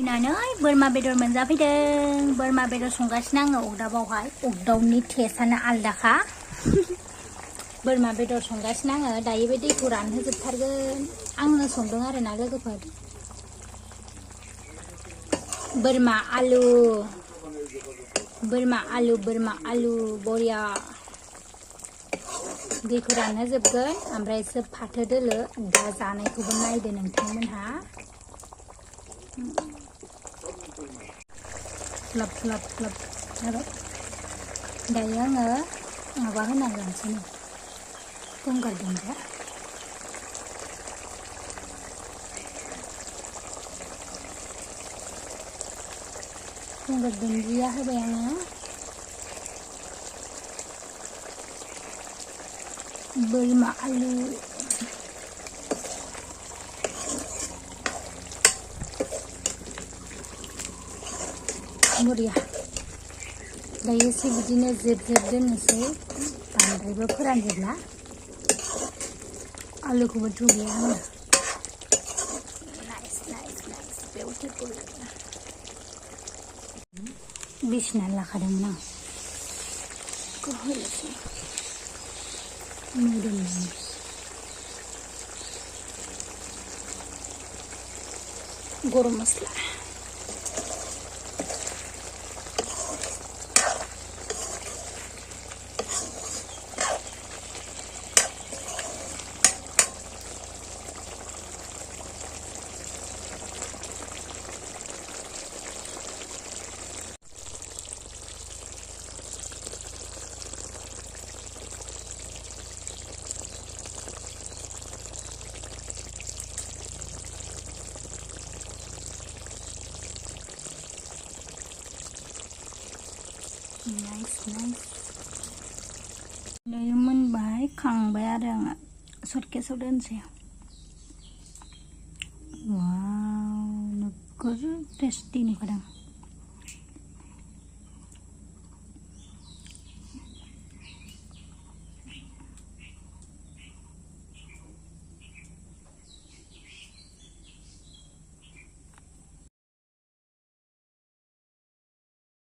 फैनानै बोरमा बेदर मोनजाफैदों। बोरमा बेदर संगासिनो आङो अरदाबावहाय। अरदाबनि टेस्टआनो आलदाखा। बोरमा बेदर संगासिनो आङो। दायो बे दैखौ रानहोजोबथारगोन। आंनो संदों आरोना लोगोफोर। बोरमा आलु बरिया। दैखौ रानहोजोबगोन ओमफ्रायसो फाथो दोलो। दा जानायखौबो नायदो नोंथांमोनहा। फ्लाप जाबाय। दायो आङो माबा होनानै लानोसै नै गंगार दुन्दिया। गंगार दुन्दिया होबाय आङो। बोरमा आलु बरिया। दायो एसे बिदिनो जेब दोननोसै। बांद्रायबो फोरानजोबला। आलुखौबो थुगैया आङो। Nice beautiful. बिसिनानै लाखादोंमोन आं। बेखौ होनोसै मोदोमनायनि। गरम मस्ला। नाइस। दायो मोनबाय खांबाय आरो आङो। सर्टकेसाव दोनसै। वाव नोगोर टेस्टि नुखादों।